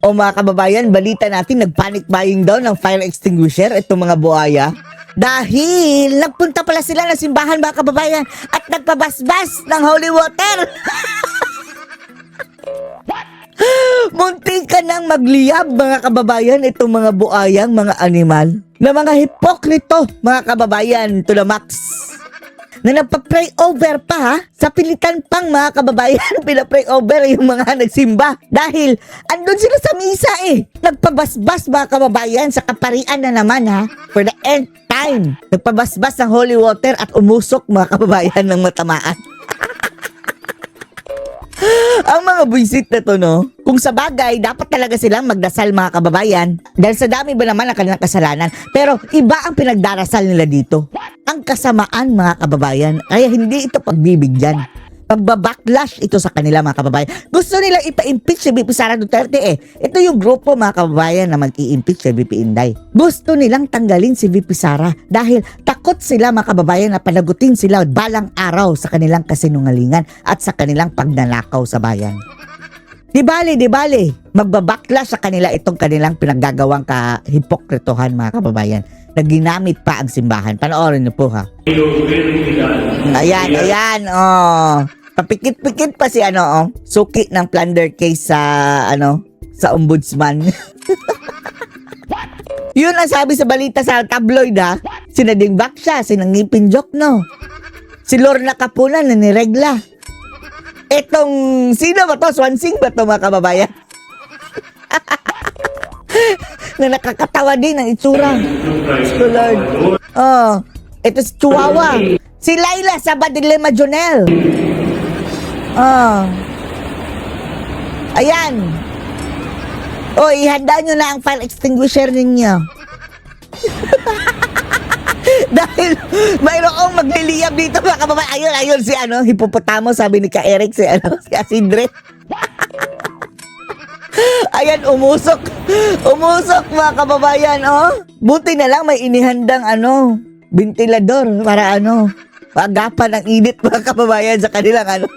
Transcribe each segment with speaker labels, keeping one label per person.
Speaker 1: O mga kababayan, balita natin, nag-panic buying daw ng fire extinguisher itong mga buhaya. Dahil nagpunta pala sila ng simbahan mga kababayan at nagpabasbas ng holy water. Munti ka nang magliyab mga kababayan itong mga buhayang mga animal. Na mga hipokrito mga kababayan to the max. Na nagpa-pray over pa ha. Sa pilitan pang mga kababayan, pina-pray over yung mga nagsimba. Dahil andun sila sa misa eh. Nagpabasbas mga kababayan sa kaparian na naman ha. For the nth time. Nagpabasbas ng holy water at umusok mga kababayan ng matamaan. Ang mga buisit na to, no? Kung sa bagay, dapat talaga silang magdasal mga kababayan. Dahil sa dami ba naman ang kanilang kasalanan. Pero iba ang pinagdarasal nila dito. Ang kasamaan mga kababayan. Kaya hindi ito pagbibigyan. Pagbabacklash ito sa kanila mga kababayan. Gusto nilang ipa-impeach si VP Sara Duterte eh. Ito yung grupo mga kababayan na mag-i-impeach si VP Inday. Gusto nilang tanggalin si VP Sara dahil takot sila mga kababayan na panagutin sila balang araw sa kanilang kasinungalingan at sa kanilang pagnanakaw sa bayan. Di bale, magbabacklash sa kanila itong kanilang pinaggagawang kahipokritohan mga kababayan na ginamit pa ang simbahan. Panoorin niyo po ha. Ayan, oh. Papikit-pikit pa si suki ng plunder case sa ombudsman. Yun ang sabi sa balita sa tabloid ha. Sinadingbak siya, sinangipin joke no. Si Lorna Capunan na niregla. Etong, sino ba to? Swansing ba to mga kababayan? Na nakakatawa din ang itsura. So Lord. Oh, ito si Chihuahua. Si Laila Sabadile Majonel. Oh. Ayan. Oh, ihanda nyo na ang fire extinguisher ninyo. Dahil mayroong magliliyab dito mga kababayan. Ayun si hipopotamo, sabi ni Ka Eric, si Asidre. Ayan, umusok mga kababayan, oh. Buti na lang may inihandang ventilador para pagapan ang init mga kababayan sa kanilang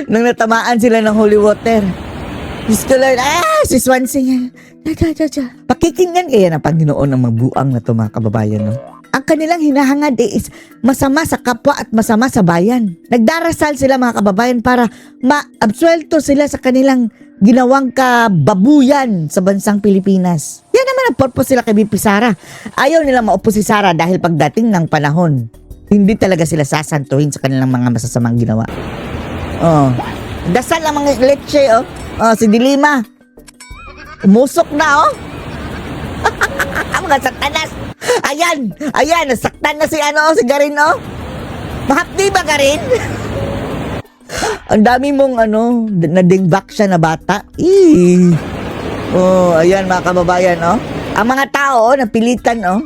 Speaker 1: nang natamaan sila ng holy water. Diyos ko Lord, si Swansea. Pakikinggan kaya ng Panginoon ang mabuang na ito mga kababayan, no? Ang kanilang hinahangad is masama sa kapwa at masama sa bayan. Nagdarasal sila mga kababayan para maabsuelto sila sa kanilang ginawang kababuyan sa bansang Pilipinas. Yan naman ang purpose sila kay VP Sara. Ayaw nila maupo si Sara dahil pagdating ng panahon, hindi talaga sila sasantuhin sa kanilang mga masasamang ginawa. Oh. Dasal ang mga leche, oh. Oh, si Dilima. Umusok na, oh. Mga satanas. Ayan, nasaktan na si si Garin, oh. Mahapdi ba, Garin? Ang dami mong nadingbak siya na bata. Oh, ayan mga kababayan, oh. Ang mga tao, napilitan, oh.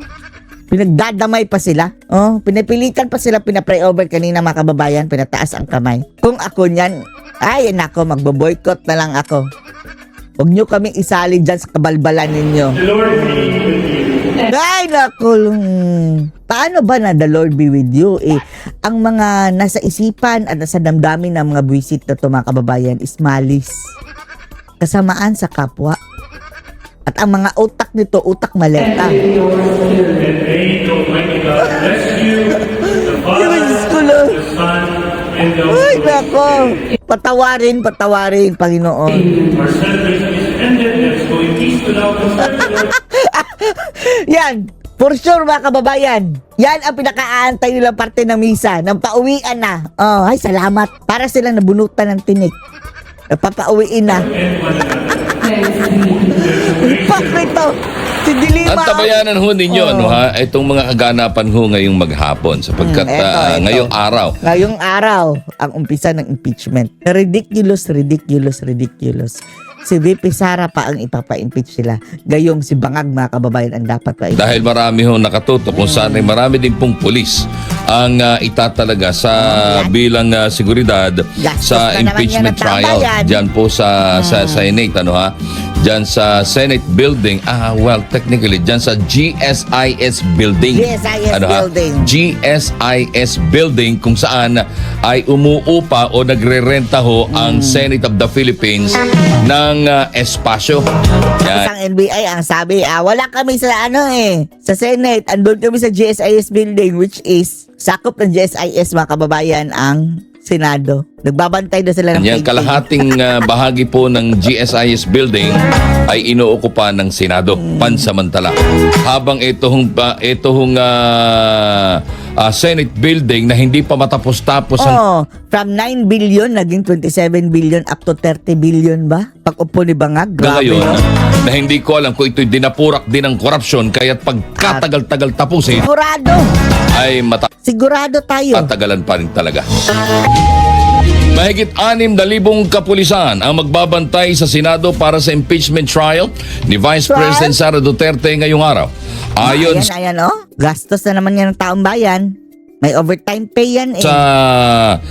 Speaker 1: Pinagdadamay pa sila. Oh, pinapilitan pa sila, pinapray over kanina mga kababayan, pinataas ang kamay. Kung ako niyan, magbo-boycott na lang ako. Huwag nyo kaming isali dyan sa kabalbalan ninyo.
Speaker 2: The Lord be with you.
Speaker 1: Ay, naku. Paano ba na the Lord be with you? Ang mga nasa isipan at nasa damdamin ng mga buwisit na ito, mga kababayan, is malis. Kasamaan sa kapwa. At ang mga utak nito, utak maleta.
Speaker 2: And may the Almighty God bless you, the Father, the Son, and the Holy
Speaker 1: Ay, nako.
Speaker 2: Spirit.
Speaker 1: Patawarin, Panginoon.
Speaker 2: Our celebration is ended. Let's go in peace to love and serve the Lord.
Speaker 1: Yan, for sure mga kababayan. Yan ang pinaka-aantay nilang parte ng misa. Nang pauwian na. Oh, ay salamat. Para silang nabunutan ng tinik. Papauwiin na. Pakrito. Si Dilima.
Speaker 3: Ang tabayanan ho ninyo, itong mga kaganapan ho ngayong maghapon sapagkat
Speaker 1: Eto.
Speaker 3: ngayong araw.
Speaker 1: Ngayong araw, ang umpisa ng impeachment. Ridiculous. Si VP Sara pa ang ipapa-impeach sila. Gayong si Bangag mga kababayan ang dapat pa.
Speaker 3: Dahil marami ho nakatutok kung saan ay marami din pong pulis ang itatalaga sa bilang seguridad
Speaker 1: Gastos
Speaker 3: sa
Speaker 1: na naman yan
Speaker 3: impeachment
Speaker 1: ang
Speaker 3: trial
Speaker 1: tambayan.
Speaker 3: diyan po sa Senate dyan sa Senate Building. Well, technically, dyan sa GSIS Building.
Speaker 1: GSIS Building.
Speaker 3: GSIS Building kung saan ay umuupa o nagre-renta ho ang Senate of the Philippines ng espasyo. Yan.
Speaker 1: Isang NBI ang sabi, wala kami sa sa Senate, andun kami sa GSIS Building, which is sakop ng GSIS, mga kababayan, ang Senado. Nagbabantay na sila ng
Speaker 3: Yung kalahating bahagi po ng GSIS Building ay inuokupa ng Senado pansamantala. Habang ito hong Senate Building na hindi pa matapos-tapos ang
Speaker 1: from 9 billion, naging 27 billion up to 30 billion ba? Pag-upo ni Bangag, grabe.
Speaker 3: ngayon,
Speaker 1: no?
Speaker 3: na hindi ko alam kung ito'y dinapurak din ng korupsyon kaya't pagkatagal-tagal tapusin
Speaker 1: Sigurado.
Speaker 3: ay
Speaker 1: Sigurado tayo.
Speaker 3: matatagalan pa rin talaga. Mahigit 6,000 kapulisan ang magbabantay sa Senado para sa impeachment trial ni Vice President Sara Duterte ngayong araw. Ayon
Speaker 1: Ayan, gastos na naman yan ng taong bayan. May overtime pay yan
Speaker 3: sa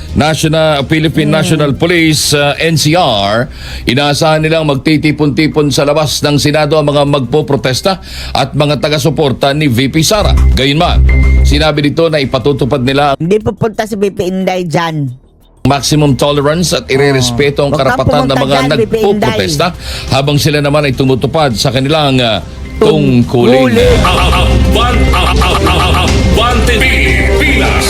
Speaker 3: Philippine National Police, NCR, inaasahan nilang magtitipon-tipon sa labas ng Senado ang mga magpoprotesta at mga taga-suporta ni VP Sara. Gayunman, sinabi dito na ipatutupad nila ang
Speaker 1: Hindi pupunta si BP Inday dyan.
Speaker 3: maximum tolerance at irerespeto ang
Speaker 1: Huwag kang
Speaker 3: karapatan ng
Speaker 1: pumunta
Speaker 3: mga
Speaker 1: dyan, VP Inday.
Speaker 3: nagpoprotesta habang sila naman ay tumutupad sa kanilang tungkulin.
Speaker 2: Abante Pilipinas.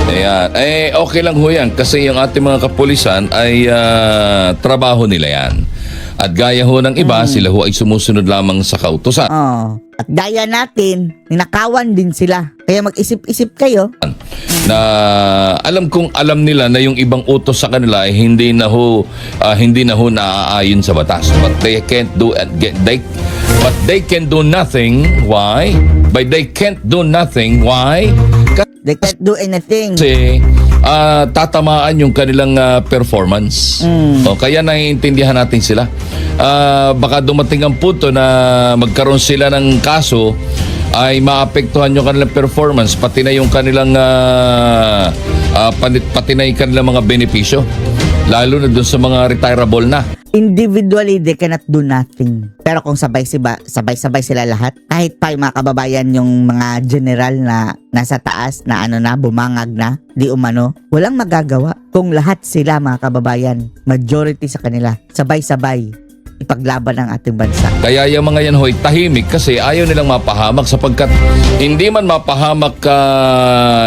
Speaker 3: Ayan. Okay lang ho yan kasi yung ating mga kapulisan ay trabaho nila yan. At gaya ho ng iba, sila ho ay sumusunod lamang sa kautusan.
Speaker 1: At gaya natin, ninakawan din sila. Kaya mag-isip-isip kayo.
Speaker 3: Na alam kong alam nila na yung ibang utos sa kanila ay hindi na ho naaayon sa batas. But they can do nothing. Why? But they can't do nothing. Why?
Speaker 1: They can't do anything.
Speaker 3: Kasi tatamaan yung kanilang performance. Kaya naiintindihan natin sila. Baka dumating ang punto na magkaroon sila ng kaso ay maapektuhan yung kanilang performance pati na yung kanilang pati na yung kanilang mga benepisyo, lalo na dun sa mga retirable na.
Speaker 1: Individually, they cannot do nothing. Pero kung sabay-sabay sila lahat, kahit pa yung mga kababayan, yung mga general na nasa taas, na bumangag na, di umano, walang magagawa. Kung lahat sila, mga kababayan, majority sa kanila, sabay-sabay, ipaglaban ang ating bansa.
Speaker 3: Kaya yung mga yan ho'y tahimik kasi ayaw nilang mapahamak sapagkat hindi man mapahamak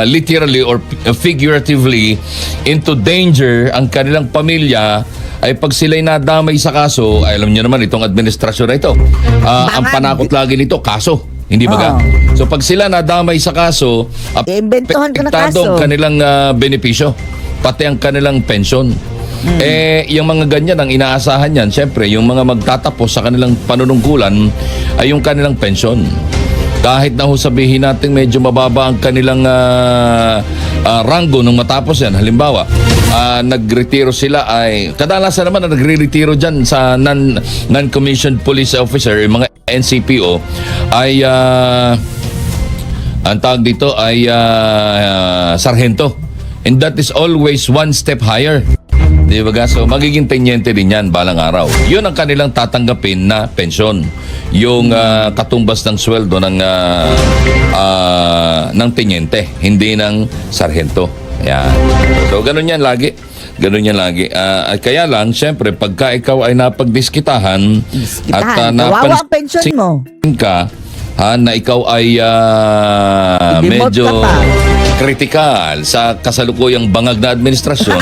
Speaker 3: literally or figuratively into danger ang kanilang pamilya, ay pag sila'y nadamay sa kaso, ay alam niyo naman itong administrasyon na ito, ang panakot lagi nito, kaso. Hindi ba ga? So pag sila nadamay sa kaso,
Speaker 1: Iimbentohan ka na
Speaker 3: apektado ang
Speaker 1: kaso.
Speaker 3: kanilang benepisyo, pati ang kanilang pensyon. Yung mga ganyan ang inaasahan yan, syempre yung mga magtatapos sa kanilang panunungkulan ay yung kanilang pensyon. Kahit na ho sabihin natin medyo mababa ang kanilang ranggo nung matapos yan. Halimbawa, nagretiro sila ay, kadalasan naman na nagre-retiro dyan sa non-commissioned police officer, yung mga NCPO, ay ang tawag dito ay sarhento. And that is always one step higher. Di ba ga? So magiging tenyente din yan balang araw. Yun ang kanilang tatanggapin na pensyon. Yung katumbas ng sweldo ng tenyente, hindi ng sarhento. Ayan. So ganun yan lagi. Ganun yan lagi. Kaya lang, syempre, pagka ikaw ay napagdiskitahan at
Speaker 1: Kawawa ang pension mo.
Speaker 3: ka, na ikaw ay
Speaker 1: Demote
Speaker 3: medyo
Speaker 1: ka pa.
Speaker 3: kritikal sa kasalukuyang bangag na administrasyon,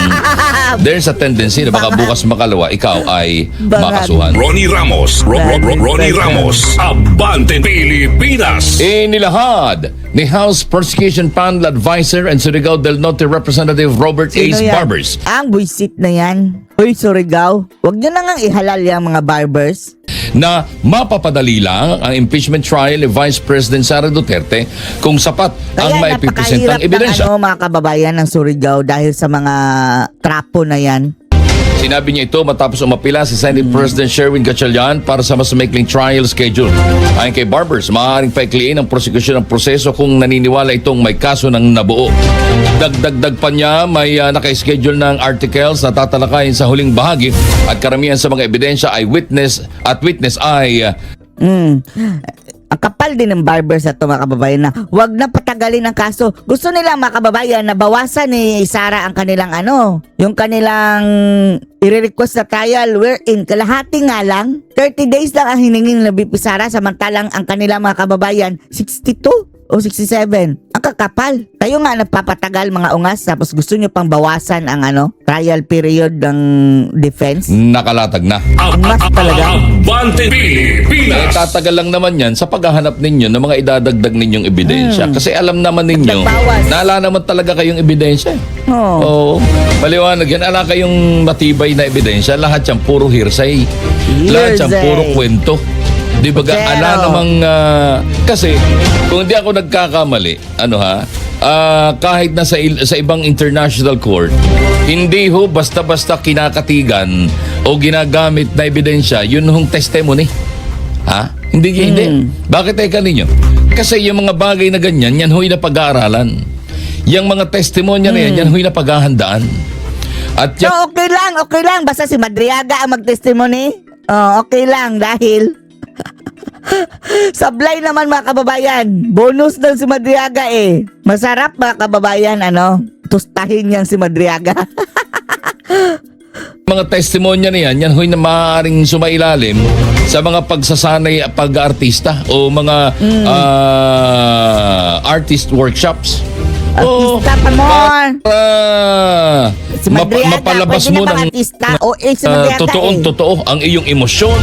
Speaker 3: there's a tendency na baka bukas makalawa, ikaw ay
Speaker 1: Bangag.
Speaker 3: makasuhan.
Speaker 2: Ronnie Ramos. Ronnie Ramos. Abante Pilipinas.
Speaker 3: Inilahad ni House Prosecution Panel Advisor and Surigao del Norte Representative Robert
Speaker 1: Sino
Speaker 3: Ace
Speaker 1: yan?
Speaker 3: Barbers
Speaker 1: Ang buisit na yan. Uy, Surigao, huwag nyo na nga ihalal yung mga barbers.
Speaker 3: na mapapadali lang ang impeachment trial ni Vice President Sara Duterte kung sapat ang maipipresentang
Speaker 1: napakahirap
Speaker 3: ebidensya.
Speaker 1: ng mga kababayan ng Surigao dahil sa mga trapo na yan.
Speaker 3: Sinabi niya ito matapos umapila si Senate President Sherwin Gatchalian para sa mas maikling trial schedule. Ayon kay Barbers, maaaring paikliin ang prosekusyon ng proseso kung naniniwala itong may kaso ng nabuo. Dagdagdag pa niya, may naka-schedule ng articles na tatalakayin sa huling bahagi at karamihan sa mga ebidensya ay witness ay
Speaker 1: Ang kapal din ng Barbers at mga kababayan na wag na patagalin ang kaso. Gusto nila mga kababayan na bawasan ni Sara ang kanilang yung kanilang i-request na trial wherein kalahati nga lang, 30 days lang ang hiningin ng BP Sara samantalang ang kanilang mga kababayan 62 o 67. Ang kakapal. Kayo nga nagpapatagal mga ungas tapos gusto nyo pang bawasan ang trial period ng defense.
Speaker 3: nakalatag na.
Speaker 1: Mas talaga.
Speaker 2: Abante Pilipinas.
Speaker 3: Tatagal lang naman yan sa paghahanap ninyo ng mga idadagdag ninyong ebidensya. Kasi alam naman ninyo,
Speaker 1: Nagbawas.
Speaker 3: naala naman talaga kayong ebidensya. Oo. Maliwanag yan. Ala kayong matibay na ebidensya. Lahat yan puro hearsay. Lahat yan
Speaker 1: Hearsay.
Speaker 3: puro kwento. Di ba?
Speaker 1: Zero.
Speaker 3: Ala namang... kasi kung hindi ako nagkakamali, kahit na sa ibang international court, hindi ho basta-basta kinakatigan o ginagamit na ebidensya, yun hong testimony. Hindi. Bakit ninyo? Kasi yung mga bagay na ganyan, yan ho'y napag-aaralan. Yung mga testimonya na yan ho'y napaghahandaan. At
Speaker 1: So okay lang. Basta si Madriaga ang mag-testimony. Okay lang dahil sablay naman mga kababayan. Bonus daw si Madriaga eh. Masarap mga kababayan tustahin niyang si Madriaga.
Speaker 3: mga testimonya na yan ho'y na maaaring sumailalim sa mga pagsasanay pag-artista o mga artist workshops.
Speaker 1: Artista pa more. Si Madriaga,
Speaker 3: mapalabas
Speaker 1: pwede
Speaker 3: mo
Speaker 1: na bang
Speaker 3: ng
Speaker 1: artista? Si Madriaga
Speaker 3: totoo ang iyong emosyon,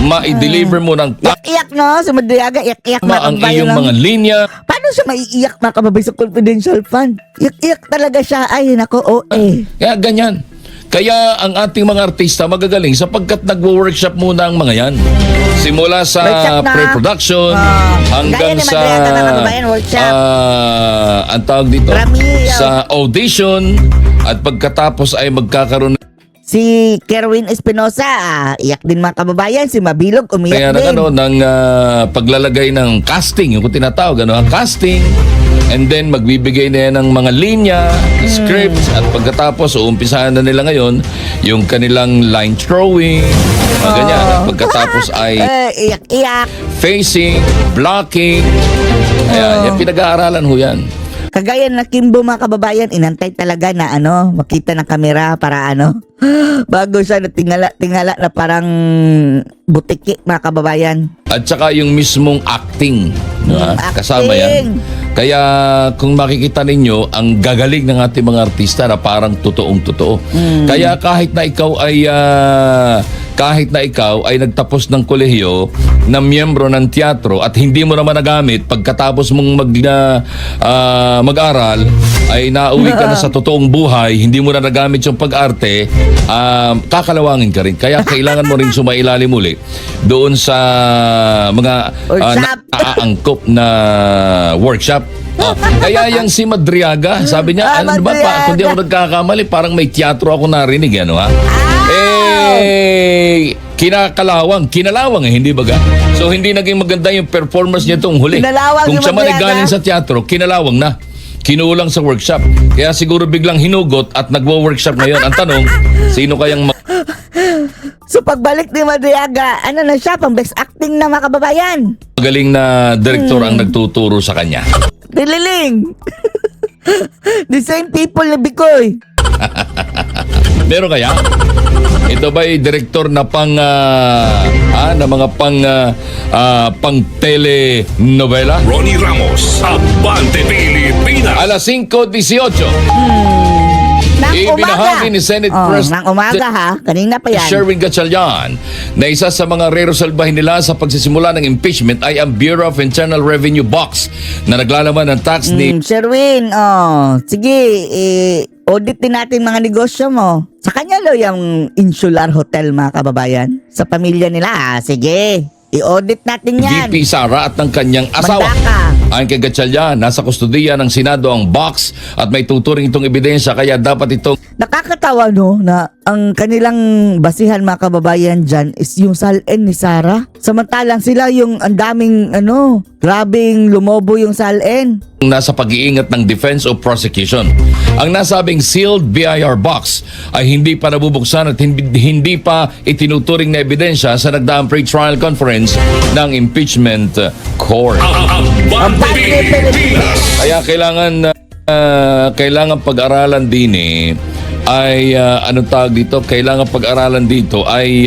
Speaker 3: ma-deliver mo ng
Speaker 1: Iyak no? Si Madriaga, iyak mga
Speaker 3: ang
Speaker 1: kababayan.
Speaker 3: iyong mga linya.
Speaker 1: Paano siya maiiyak mga kababayan sa confidential fund? Iyak talaga siya. Ay, nako,
Speaker 3: Kaya ganyan. Kaya ang ating mga artista magagaling sapagkat nagwo-workshop muna ang mga yan. Simula sa
Speaker 1: Workshop na.
Speaker 3: pre-production hanggang
Speaker 1: gaya ni
Speaker 3: sa
Speaker 1: Madriaga, mga kababayan, workshop.
Speaker 3: ang tawag dito
Speaker 1: Ramil.
Speaker 3: sa audition at pagkatapos ay magkakaroon
Speaker 1: Si Kerwin Espinosa, iyak din mga kababayan. Si Mabilog, umiyak din.
Speaker 3: ng paglalagay ng casting, yung kung tinatawag, casting. And then magbibigay na yan ng mga linya, scripts, at pagkatapos uumpisahan na nila ngayon yung kanilang line throwing, mga ganyan. At pagkatapos ay
Speaker 1: Iyak-iyak.
Speaker 3: facing, blocking. Ayan, yan pinag-aaralan ho yan.
Speaker 1: Kagaya na Kimbo mga kababayan, inantay talaga na makita ng kamera para bago siya tingala na parang butiki mga kababayan.
Speaker 3: At saka yung mismong acting,
Speaker 1: Acting.
Speaker 3: kasama yan. Kaya kung makikita ninyo, ang gagaling ng ating mga artista na parang totoong-totoo. Kaya kahit na ikaw ay nagtapos ng kolehiyo na miyembro ng teatro at hindi mo naman nagamit pagkatapos mong mag-aral ay nauwi ka na sa totoong buhay, hindi mo na nagamit yung pag-arte, kakalawangin ka rin. Kaya kailangan mo rin sumailalim muli doon sa mga naaangkop na workshop. Kaya yung si Madriaga, sabi niya, ano ba pa, kung di ako nagkakamali, parang may teatro ako narinig, kinalawang hindi ba ga? So hindi naging maganda yung performance niya itong huli.
Speaker 1: Kinalawang
Speaker 3: Kung
Speaker 1: yung
Speaker 3: siya man ay
Speaker 1: Madriaga.
Speaker 3: galing sa teatro, kinalawang na. Kinulang sa workshop. Kaya siguro biglang hinugot at nagwo-workshop ngayon. Ang tanong, sino kayang
Speaker 1: So pagbalik ni Madriaga, na siya, pang best acting na mga kababayan.
Speaker 3: magaling na direktor ang nagtuturo sa kanya?
Speaker 1: Dililing. The same people ni Bikoy.
Speaker 3: Meron kaya? Ito ba'y direktor na na mga pang telenovela?
Speaker 2: Ronnie Ramos. Abante Pilipinas.
Speaker 3: Alas 5:18.
Speaker 1: Nang
Speaker 3: Ibinahagi ni Senate President
Speaker 1: Nang umaga ha. Kanina pa yan.
Speaker 3: Sherwin Gatchalian na isa sa mga re-resolbahin nila sa pagsisimula ng impeachment ay ang Bureau of Internal Revenue Box na naglalaman ng tax ni
Speaker 1: Sherwin, sige, audit din natin mga negosyo mo. Sa kanya lo yung Insular Hotel mga kababayan. Sa pamilya nila, sige. I-audit natin yan.
Speaker 3: VP Sara at ng kanyang asawa.
Speaker 1: Mandaka.
Speaker 3: Ayon kay Gatchalian, nasa kustudiya ng Senado ang box at may tuturing itong ebidensya kaya dapat itong
Speaker 1: Nakakatawa no na ang kanilang basihan mga kababayan dyan is yung salin ni Sarah. Samantalang sila yung ang daming grabing lumobo yung salin.
Speaker 3: nasa pag-iingat ng defense o prosecution. Ang nasabing sealed BIR box ay hindi pa nabubuksan at hindi pa itinuturing na ebidensya sa nagdaang pre-trial conference ng impeachment court. Kaya kailangan pag-aralan din ay anong tawag dito? Kailangan pag-aralan dito ay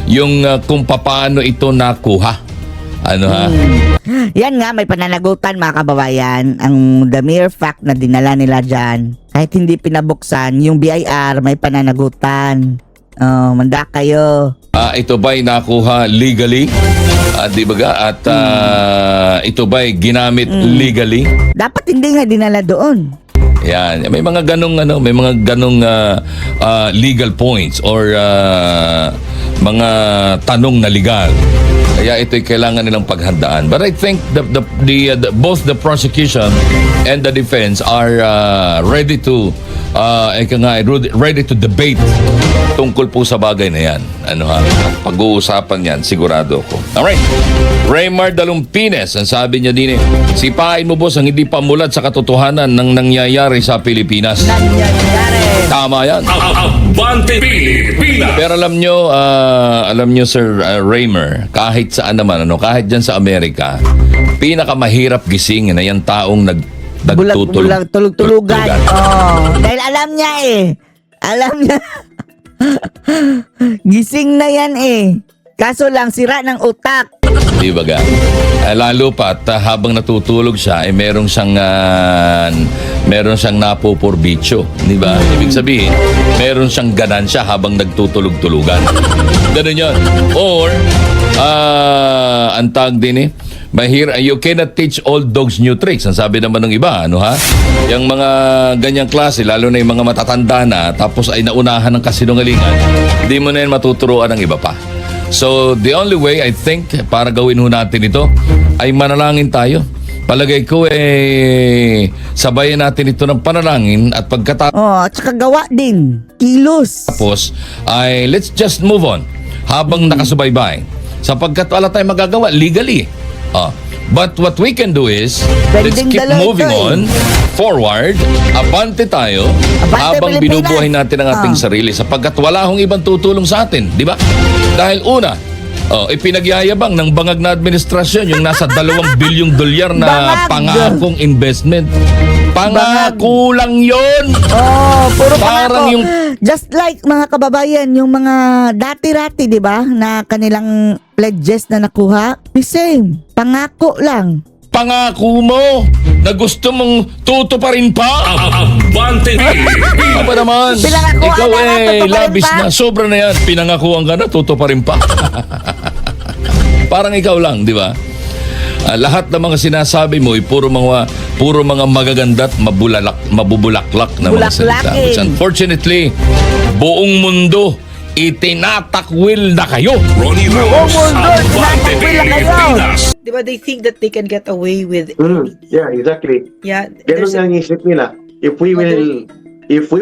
Speaker 3: yung kung paano ito nakuha. Ano ha?
Speaker 1: Yan nga, may pananagutan mga kababayan. Ang the mere fact na dinala nila dyan, kahit hindi pinabuksan, yung BIR may pananagutan. Manda kayo.
Speaker 3: Ito ba'y nakuha legally? Di ba ga? At ito ba'y ginamit legally?
Speaker 1: Dapat hindi nga dinala doon.
Speaker 3: Yan, may mga ganong legal points or mga tanong na legal. Kaya ito'y kailangan nilang paghandaan. But I think both the prosecution and the defense are ready to ready to debate tungkol po sa bagay na yan. Pag-uusapan yan, sigurado ko. Alright. Raymar Dalumpines, ang sabi niya din sipain mo boss ang hindi pamulat sa katotohanan ng nangyayari sa Pilipinas.
Speaker 1: Nangyayari.
Speaker 3: Tama yan.
Speaker 2: Abante Pilipinas!
Speaker 3: Pero alam nyo Sir Raymer, kahit saan naman, kahit dyan sa Amerika, pinakamahirap gisingin na yung taong
Speaker 1: Tulog-tulugan. Dahil alam niya Alam niya. Gising na yan Kaso lang, sira ng utak.
Speaker 3: Di ba ga? Lalo pa at habang natutulog siya, meron siyang napupurbitsyo. Di ba? Ibig sabihin, meron siyang ganansya habang nagtutulog-tulugan. Ganun yun. Or, ang tawag din you cannot teach old dogs new tricks. Ang sabi naman ng iba, yung mga ganyang klase, lalo na yung mga matatanda na, tapos ay naunahan ng kasinungalingan, hindi mo na yan matuturuan ng iba pa. So, the only way, I think, para gawin natin ito, ay manalangin tayo. Palagay ko, sabayan natin ito ng panalangin at pagkatapos,
Speaker 1: at saka gawa din. Kilos.
Speaker 3: ay let's just move on habang nakasubaybay. Sapagkat wala tayong magagawa legally. But what we can do is, let's keep moving on forward, abante tayo, habang
Speaker 1: Pilipinas.
Speaker 3: binubuhay natin ang ating sarili sapagkat wala hong ibang tutulong sa atin, di ba? Dahil una, ipinagyayabang ng bangag na administrasyon yung nasa 2 bilyong dolyar na
Speaker 1: Bangag.
Speaker 3: pangakong investment. Pangako lang yun!
Speaker 1: Puro
Speaker 3: Parang
Speaker 1: pangako.
Speaker 3: yung-
Speaker 1: Just like mga kababayan, yung mga dati-rati, di ba, na kanilang pledges na nakuha, the same. Pangako lang.
Speaker 3: Pangako mo na gusto mong tutuparin pa?
Speaker 2: Abante Pilipinas!
Speaker 3: Aba naman,
Speaker 1: Pinangakuan
Speaker 3: ikaw
Speaker 1: na nga, tutuparin
Speaker 3: labis
Speaker 1: pa?
Speaker 3: na. Sobra na yan. Pinangakuan ka na, tutuparin pa. Parang ikaw lang, di ba? Lahat ng mga sinasabi mo ay puro mga magaganda at mabubulaklak na mga salita.
Speaker 1: Bulaklakin.
Speaker 3: Which unfortunately, buong mundo itinatakwil na kayo.
Speaker 2: Ronnie Ramos,
Speaker 1: mundo,
Speaker 2: Abante
Speaker 1: tinatakbil na kayo.
Speaker 2: Pilipinas!
Speaker 4: Diba they think that they can get away with
Speaker 5: Yeah, exactly.
Speaker 4: yeah
Speaker 5: Ganun
Speaker 4: there's
Speaker 5: ang isip nila. If we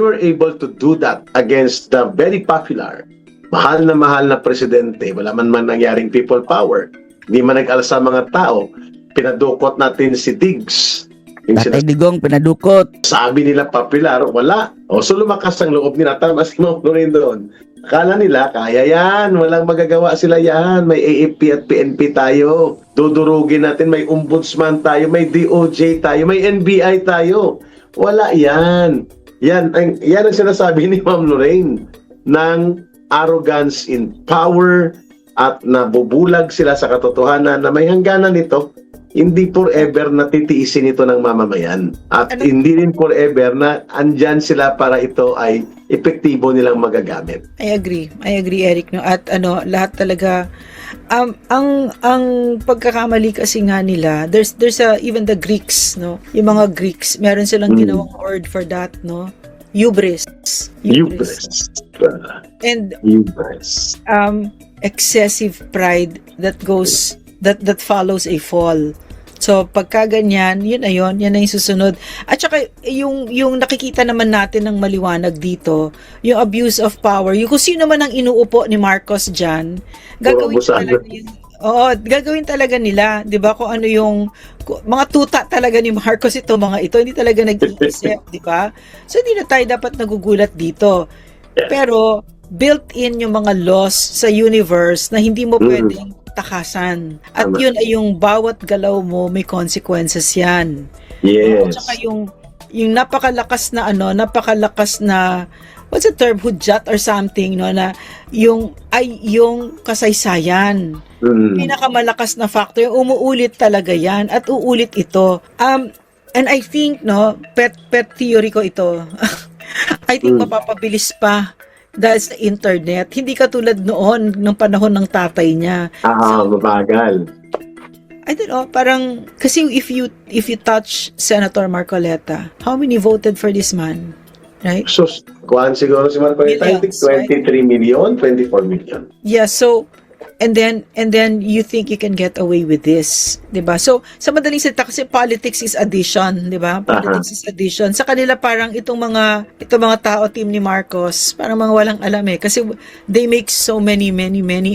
Speaker 5: were able to do that against the very popular, mahal na presidente, wala man nangyaring people power, hindi man nag-alsa mga tao, pinadukot natin si Diggs. Yung
Speaker 1: Tatay Digong, pinadukot.
Speaker 5: sabi nila popular, wala. So lumakas ang loob nila. Tama si Ma'am Lorraine doon. Akala nila, kaya yan. Walang magagawa sila yan. May AFP at PNP tayo. Dudurugin natin. May ombudsman tayo. May DOJ tayo. May NBI tayo. Wala yan. Yan ang sinasabi ni Ma'am Lorraine ng arrogance in power at nabubulag sila sa katotohanan na may hangganan nito. Hindi forever na titiisin ito ng mamamayan. At hindi rin forever na andyan sila para ito ay epektibo nilang magagamit.
Speaker 4: I agree Eric no at lahat talaga ang pagkakamali kasi nga nila there's even the Greeks no yung mga Greeks meron silang ginawang word for that no hubris and
Speaker 5: Hubris.
Speaker 4: excessive pride that follows a fall. So, pagka ganyan, yun na yun, yan na yung susunod. At saka, yung nakikita naman natin ng maliwanag dito, yung abuse of power, yung kung sino man ang inuupo ni Marcos dyan, gagawin
Speaker 5: abusado.
Speaker 4: talaga yun. Oo, gagawin talaga nila, 'di ba? Kung ano yung mga tuta talaga ni Marcos ito, mga ito hindi talaga nag-iisip, 'di ba? So hindi na tayo dapat nagugulat dito. Pero built-in yung mga laws sa universe na hindi mo pwedeng takasan. At
Speaker 5: Tama.
Speaker 4: yun ay yung bawat galaw mo may consequences 'yan. At
Speaker 5: Yes.
Speaker 4: saka yung napakalakas na what's the term, hudyat or something, no, na yung kasaysayan. Pinakamalakas na factor, umuulit talaga yan at uulit ito. And I think, no, pet theory ko ito. I think mapapabilis pa dahil sa internet. Hindi katulad noon, ng panahon ng tatay niya.
Speaker 5: Mabagal.
Speaker 4: I don't know, parang, kasi if you touch Senator Marcoleta, how many voted for this man? Right?
Speaker 5: So, kuhaan siguro si Marcoleta, I think
Speaker 4: Millions,
Speaker 5: 23 million, 24 million.
Speaker 4: Yeah, so, and then you think you can get away with this, 'di ba? So, sa madaling salita kasi politics is addition, 'di ba? Politics is addition. Sa kanila parang itong mga tao team ni Marcos, parang mga walang alam kasi they make so many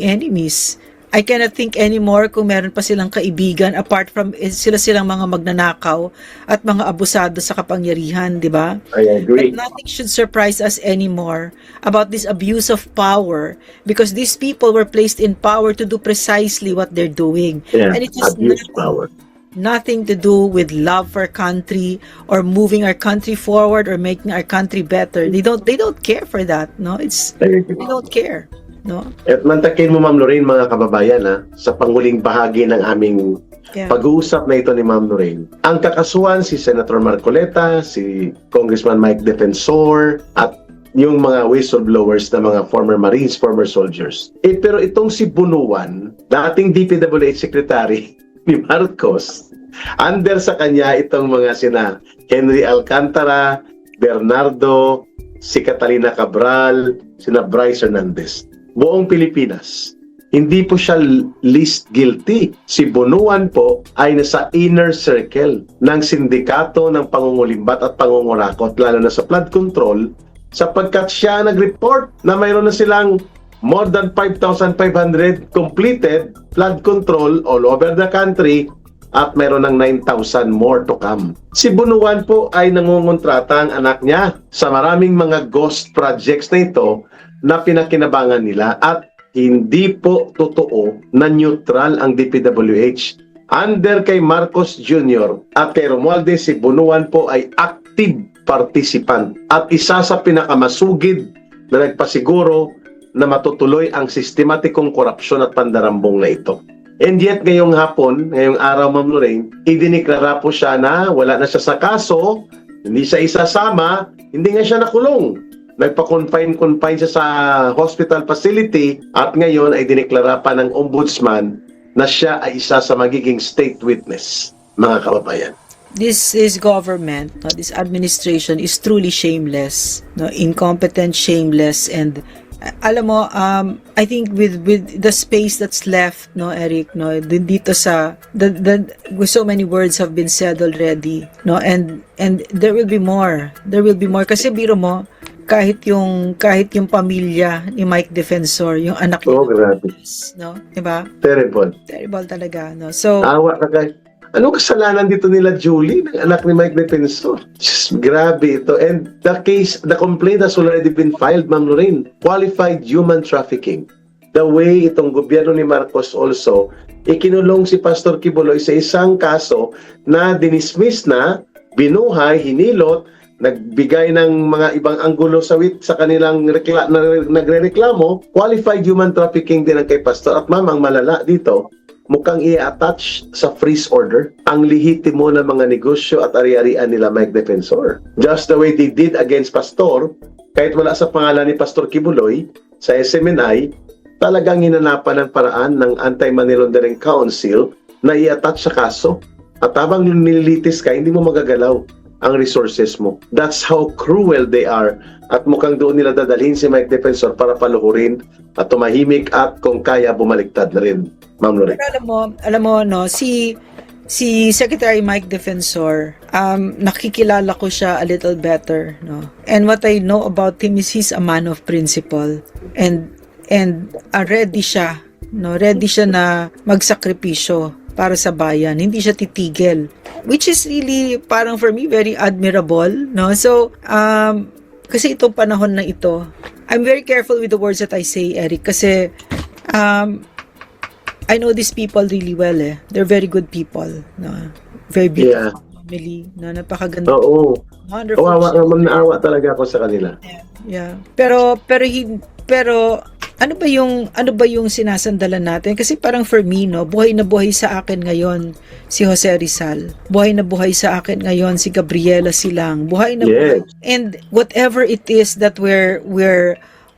Speaker 4: enemies. I cannot think anymore kung meron pa silang kaibigan apart from silang mga magnanakaw at mga abusado sa kapangyarihan, 'di ba?
Speaker 5: I agree.
Speaker 4: But nothing should surprise us anymore about this abuse of power because these people were placed in power to do precisely what they're doing.
Speaker 5: Yeah,
Speaker 4: And it has
Speaker 5: abuse power.
Speaker 4: nothing to do with love for our country or moving our country forward or making our country better. They don't care for that, no?
Speaker 5: I agree.
Speaker 4: They don't care, no?
Speaker 5: At mantakin mo, Ma'am Lorraine, mga kababayan, sa panghuling bahagi ng aming
Speaker 4: Yeah.
Speaker 5: pag-uusap na ito ni Ma'am Lorraine. Ang kakasuhan si Senator Marcoleta, si Congressman Mike Defensor, at yung mga whistleblowers na mga former Marines, former soldiers. Pero itong si Bunuan, dating DPWH Secretary ni Marcos, under sa kanya itong mga sina Henry Alcantara, Bernardo, si Catalina Cabral, sina Bryce Hernandez. Buong Pilipinas. Hindi po siya least guilty. Si Bunuan po ay nasa inner circle ng sindikato ng pangungulimbat at pangungurakot, lalo na sa flood control, sapagkat siya nag-report na mayroon na silang more than 5,500 completed flood control all over the country at mayroon ng 9,000 more to come. Si Bunuan po ay nangungontrata ang anak niya sa maraming mga ghost projects na ito na pinakinabangan nila at hindi po totoo na neutral ang DPWH. Under kay Marcos Jr. at kay Romualdez, si Bunuan po ay active participant at isa sa pinakamasugid na nagpasiguro na matutuloy ang sistematikong korupsyon at pandarambong na ito. And yet, ngayong hapon, ngayong araw, Ma'am Lorraine, idiniklara po siya na wala na siya sa kaso, hindi siya isasama, hindi nga siya nakulong. Nagpa-confine siya sa hospital facility at ngayon ay dineklara pa ng ombudsman na siya ay isa sa magiging state witness, mga kababayan.
Speaker 4: This is government, no? This administration is truly shameless, no? Incompetent, shameless, and alam mo, I think with the space that's left, no, Eric, no, dito sa so many words have been said already, no, and there will be more kasi biro mo, kahit yung pamilya ni Mike Defensor, yung anak niya,
Speaker 5: Grabe.
Speaker 4: no, diba?
Speaker 5: Terrible.
Speaker 4: Terrible talaga, no. So
Speaker 5: Awa ka kay. Anong kasalanan dito nila Julie, ng anak ni Mike Defensor? Just, grabe ito. And the complaint has already been filed, Ma'am Lorraine. Qualified human trafficking. The way itong gobyerno ni Marcos also, ikinulong si Pastor Kibuloy sa isang kaso na dinismiss na, binuhay, hinilot, nagbigay ng mga ibang anggulo sa kanilang nagrereklamo. Qualified human trafficking din ang kay Pastor. At ma'am, ang malala dito, mukhang i-attach sa freeze order ang lihitimo ng mga negosyo at ari-arian nila Mike Defensor. Just the way they did against Pastor, kahit wala sa pangalan ni Pastor Kibuloy, sa SMNI, talagang hinanapan ng paraan ng Anti-Money Laundering Council na i-attach sa kaso. At habang nililitis ka, hindi mo magagalaw ang resources mo. That's how cruel they are. At mukhang doon nila dadalhin si Mike Defensor para paluhurin at tumahimik at kung kaya bumaliktad na rin. Ma'am Lorraine.
Speaker 4: pero alam mo no, si si Secretary Mike Defensor, nakikilala ko siya a little better, no? And what I know about him is he's a man of principle, and ready siya, no? Ready siya na magsakripisyo para sa bayan. Hindi siya titigil, which is really parang for me very admirable, no? So kasi itong panahon na ito, I'm very careful with the words that I say, Eric, kasi I know these people really well, eh. They're very good people, no? Very beautiful family, no? Napakaganda.
Speaker 5: Oo.
Speaker 4: Wonderful.
Speaker 5: Naawa talaga ako sa kanila.
Speaker 4: Yeah. Pero ano ba yung sinasandalan natin? Kasi parang for me, no, buhay na buhay sa akin ngayon si Jose Rizal. Buhay na buhay sa akin ngayon si Gabriela Silang. Buhay na buhay. And whatever it is that we're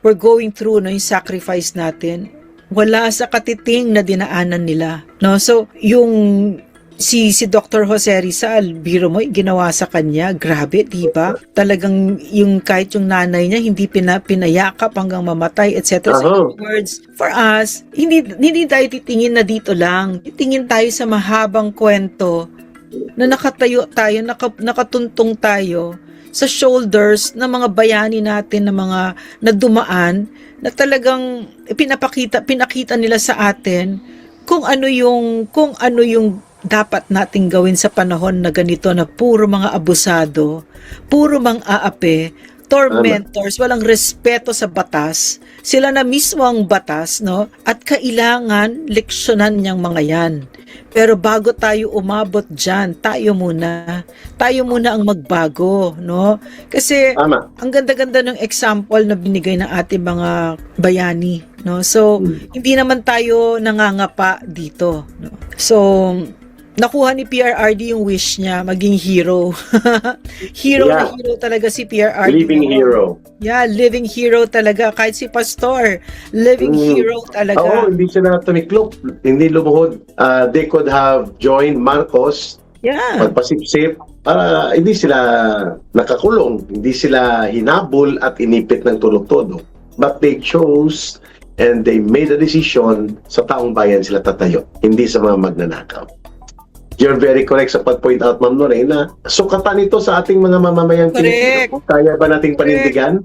Speaker 4: going through, no, yung sacrifice natin, wala sa katiting na dinaanan nila, no? So yung si Dr. Jose Rizal, biro mo, ginawa sa kanya, grabe, di ba? Talagang yung kahit yung nanay niya hindi pinayakap hanggang mamatay, etc. So, in other words, for us, hindi tayo titingin na dito lang. Titingin tayo sa mahabang kwento na nakatayo tayo, nakatuntong tayo sa shoulders ng mga bayani natin, ng mga nadumaan, na talagang pinakita nila sa atin kung ano yung dapat nating gawin sa panahon na ganito, na puro mga abusado, puro mga aape, tormentors, walang respeto sa batas. Sila na mismo ang batas, no? At kailangan leksyonan niyang mga yan. Pero bago tayo umabot dyan, tayo muna ang magbago, no? Kasi ang ganda-ganda ng example na binigay ng ating mga bayani, no? So hindi naman tayo nangangapa dito, no? So nakuha ni PRRD yung wish niya, maging hero. Hero na hero talaga si PRRD.
Speaker 5: Living hero.
Speaker 4: Yeah, living hero talaga. Kahit si Pastor, living hero talaga.
Speaker 5: Oo, hindi sila tumiklop, hindi lumuhod. They could have joined Marcos, magpasipsip, para hindi sila nakakulong, hindi sila hinabol at inipit ng tulog-todo. But they chose and they made a decision, sa taong bayan sila tatayo, hindi sa mga magnanakaw. You're very correct sa pag-point out, Ma'am Lorena. Sukatan ito sa ating mga mamamayang Pilipino. Kaya ba nating panindigan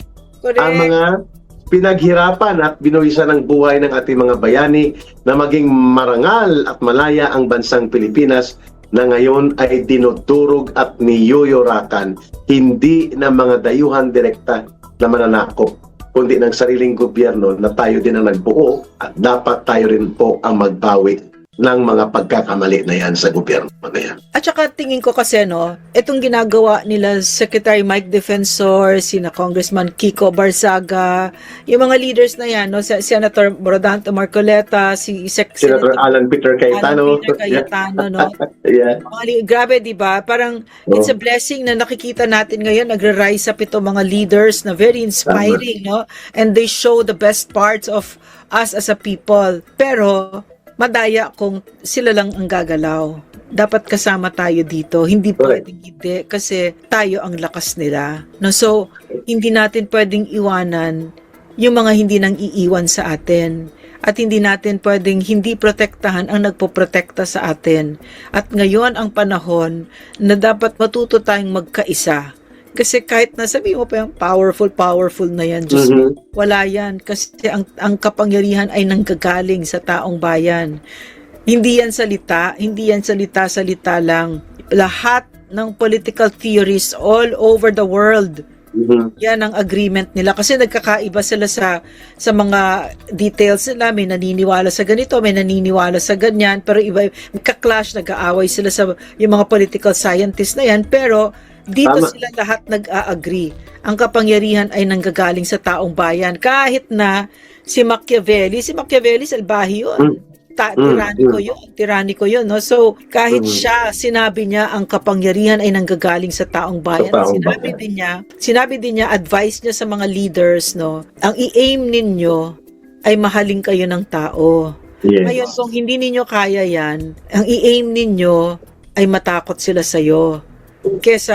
Speaker 5: ang mga pinaghirapan at binuwisan ng buhay ng ating mga bayani na maging marangal at malaya ang bansang Pilipinas na ngayon ay dinudurog at niyuyurakan, hindi ng mga dayuhan direkta na mananakop, kundi ng sariling gobyerno na tayo din ang nagbuo, at dapat tayo rin po ang magbawi ng mga pagkakamali na yan sa gobyerno na yan.
Speaker 4: At saka tingin ko kasi, no, itong ginagawa nila Secretary Mike Defensor, sina Congressman Kiko Barzaga, yung mga leaders na yan, no, Senator Rodante Marcoleta,
Speaker 5: Senator Alan Peter Cayetano,
Speaker 4: no? Grabe, di ba? Parang it's a blessing na nakikita natin ngayon, nagre-rise up ito mga leaders na very inspiring, no? And they show the best parts of us as a people. Pero madaya kung sila lang ang gagalaw. Dapat kasama tayo dito. Hindi pwedeng hindi kasi tayo ang lakas nila. No, so, hindi natin pwedeng iwanan yung mga hindi nang iiwan sa atin. At hindi natin pwedeng hindi protektahan ang nagpoprotekta sa atin. At ngayon ang panahon na dapat matuto tayong magkaisa. Kasi kahit nasabi mo pa yung powerful na yan, Diyos, wala yan. Kasi ang kapangyarihan ay nanggagaling sa taong bayan. Hindi yan salita lang. Lahat ng political theories all over the world, yan ang agreement nila. Kasi nagkakaiba sila sa mga details nila. May naniniwala sa ganito, may naniniwala sa ganyan. Pero iba, magka-clash, nag-aaway sila sa yung mga political scientists na yan. Pero dito sila lahat nag-a-agree. Ang kapangyarihan ay nanggagaling sa taong bayan. Kahit na si Machiavelli salbahe yun. Tiraniko yun, no? So, kahit siya, sinabi niya ang kapangyarihan ay nanggagaling sa taong bayan. Sinabi din niya, advice niya sa mga leaders, no? Ang i-aim ninyo ay mahalin kayo ng tao. Yes. Ngayon, kung hindi ninyo kaya yan, ang i-aim ninyo ay matakot sila sa'yo. Kasi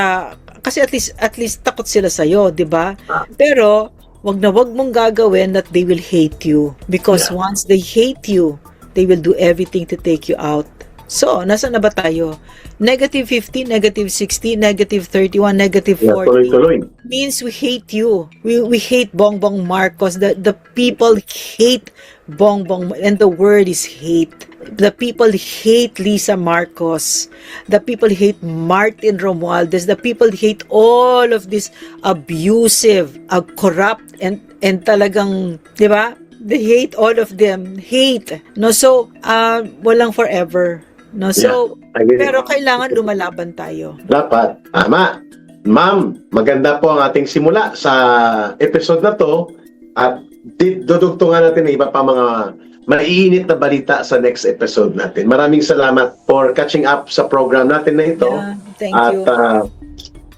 Speaker 4: at least takot sila sa'yo, di ba? Pero wag mong gagawin that they will hate you, because once they hate you, they will do everything to take you out. So, nasa na ba tayo? Negative 50, negative 60, negative 31, negative
Speaker 5: Yeah,
Speaker 4: 40
Speaker 5: tuloy-tuloy.
Speaker 4: means we hate you. We hate Bongbong Marcos. The people hate Bongbong, and the word is hate. The people hate Lisa Marcos. The people hate Martin Romualdez. The people hate all of this abusive, corrupt, and talagang, di ba? They hate all of them. Hate. No, so, walang forever. No, so,
Speaker 5: I get it.
Speaker 4: pero kailangan lumalaban tayo.
Speaker 5: Dapat. Tama. Ma'am, maganda po ang ating simula sa episode na to at dudugtungan natin ng iba pa mga maiinit na balita sa next episode natin. Maraming salamat for catching up sa program natin na ito.
Speaker 4: Yeah, thank
Speaker 5: At
Speaker 4: you.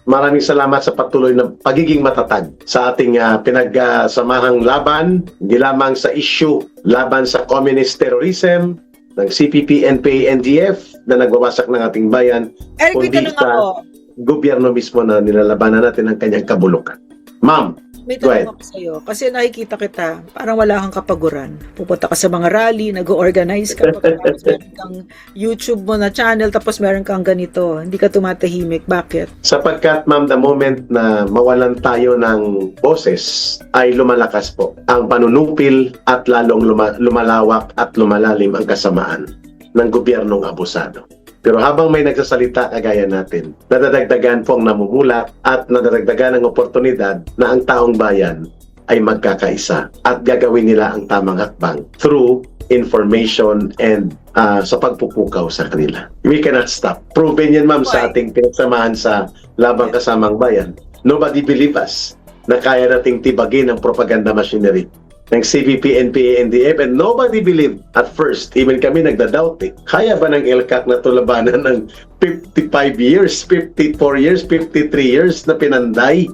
Speaker 5: maraming salamat sa patuloy na pagiging matatag sa ating pinagsamahang laban, hindi lamang sa issue laban sa communist terrorism ng CPP, NPA, NDF na nagwawasak ng ating bayan,
Speaker 4: Eric, may
Speaker 5: kundi
Speaker 4: tanong
Speaker 5: sa
Speaker 4: ako.
Speaker 5: gobyerno mismo na nilalabanan natin ang kanyang kabulukan. Ma'am,
Speaker 4: May
Speaker 5: Go ahead.
Speaker 4: tanong ako sa'yo. Kasi nakikita kita, parang wala kang kapaguran. Pupunta ka sa mga rally, nag-organize ka, pagkatapos meron kang YouTube mo na channel, tapos meron kang ganito. Hindi ka tumatahimik. Bakit?
Speaker 5: sapagkat ma'am, the moment na mawalan tayo ng boses ay lumalakas po ang panunupil at lalong lumalawak at lumalalim ang kasamaan ng gobyernong abusado. Pero habang may nagsasalita kagaya natin, nadadagdagan po ang namumula at nadadagdagan ang oportunidad na ang taong bayan ay magkakaisa at gagawin nila ang tamang hakbang through information and sa pagpupukaw sa kanila. We cannot stop. Proven yan, ma'am, sa ating pinagsamahan sa Labang Kasamang Bayan. Nobody believe us na kaya nating tibagin ang propaganda machinery ng CPP, NPA, NDF, and nobody believed at first. Even kami nagda-doubt eh. Kaya ba ng LCAC na to labanan ng 55 years, 54 years, 53 years na pinanday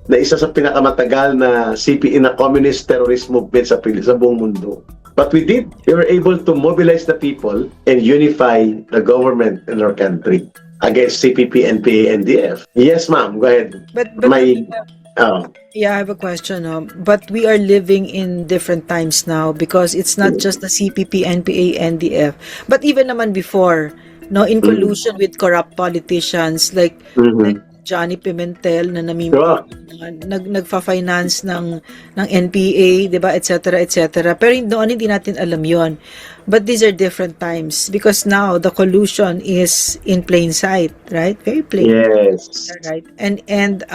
Speaker 5: na isa sa pinakamatagal na CPE na communist terrorist movement sa buong mundo. But we did. We were able to mobilize the people and unify the government in our country against CPP, NPA, NDF. Yes, ma'am. Go ahead.
Speaker 4: But yeah, I have a question. But we are living in different times now because it's not just the CPP, NPA, NDF, but even naman before, no, in collusion with corrupt politicians like Johnny Pimentel na nagfa-finance ng NPA, 'di ba, etc., etc. Pero noon hindi natin alam 'yon. But these are different times because now the collusion is in plain sight, right? Very plain.
Speaker 5: Yes.
Speaker 4: Right. And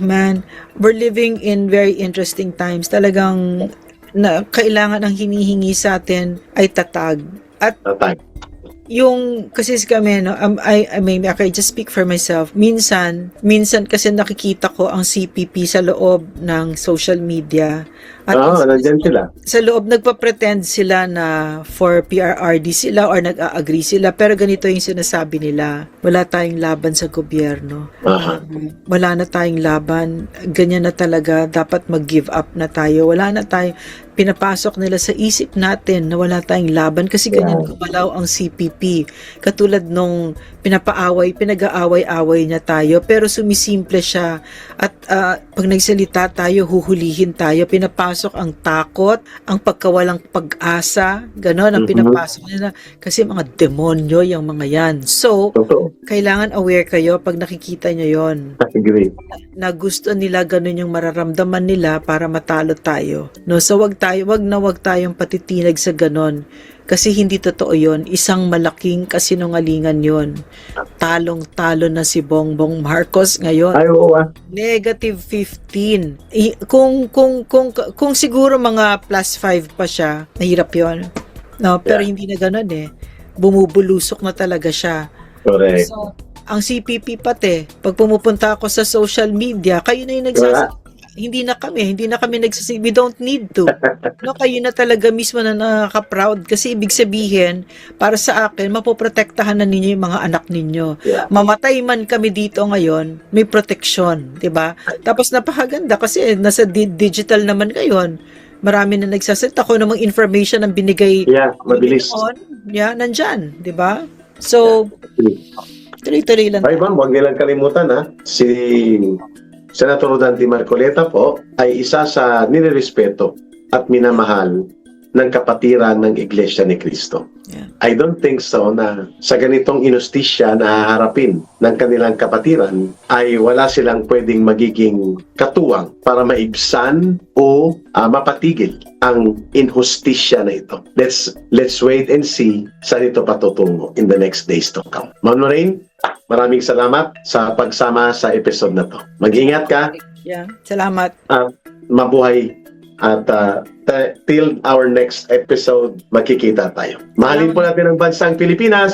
Speaker 4: man, we're living in very interesting times. Talagang na kailangan ang hinihingi sa atin ay tatag. At
Speaker 5: Tatag.
Speaker 4: yung kasi kami no, I mean, I just speak for myself. Minsan kasi nakikita ko ang CPP sa loob ng social media. At
Speaker 5: Nandiyan sila.
Speaker 4: sa loob nagpa-pretend sila na for PRRD sila or nag-a-agree sila, pero ganito yung sinasabi nila, wala tayong laban sa gobyerno. Wala na tayong laban, ganyan na talaga, dapat mag-give up na tayo. Wala na tayong, pinapasok nila sa isip natin na wala tayong laban kasi ganyan gumalaw ang CPP. Katulad nung pinag-aaway-away niya tayo, pero sumisimple siya at pag nagsalita tayo, huhulihin tayo, pinapasok ang takot, ang pagkawalang pag-asa, gano'n ang pinapasok nila kasi mga demonyo yung mga yan. So, kailangan aware kayo pag nakikita nyo yon
Speaker 5: Agree.
Speaker 4: na gusto nila ganun yung mararamdaman nila para matalo tayo. No, so wag tayong patitinag sa ganun. Kasi hindi totoo yon. Isang malaking kasinungalingan yon. Talong-talo na si Bongbong Marcos ngayon.
Speaker 5: Ay, oo.
Speaker 4: Negative 15. Kung siguro mga plus 5 pa siya, mahirap yon. No, pero hindi na ganun eh. Bumubulusok na talaga siya.
Speaker 5: Correct.
Speaker 4: So, ang CPP pati, pag pumupunta ako sa social media, kayo na yung nagsasabi. Hindi na kami nagsasabi. We don't need to. No, kayo na talaga mismo na nakaka-proud kasi ibig sabihin, para sa akin, mapoprotektahan na ninyo yung mga anak ninyo.
Speaker 5: Yeah.
Speaker 4: Mamatay man kami dito ngayon, may protection, 'di ba? Tapos napakaganda kasi nasa digital naman ngayon. Marami na nagsasalita ko namang information ang binigay.
Speaker 5: Yeah, mabilis.
Speaker 4: Nandyan, 'di ba? So, tuloy-tuloy lang.
Speaker 5: Ay, ma'am, huwag nilang kalimutan ha. Si Senator Dante Marcoleta po ay isa sa nirerespeto at minamahal ng kapatiran ng Iglesia ni Cristo.
Speaker 4: Yeah.
Speaker 5: I don't think so na sa ganitong inustisya na haharapin ng kanilang kapatiran ay wala silang pwedeng magiging katuwang para maibsan o mapatigil ang inhustisya na ito. Let's wait and see saan ito patutungo in the next days to come. Ma'am Lorraine, maraming salamat sa pagsama sa episode na to. Mag-ingat ka,
Speaker 4: Yeah. Salamat.
Speaker 5: mabuhay, at till our next episode, magkikita tayo. Mahalin po natin ang bansang Pilipinas.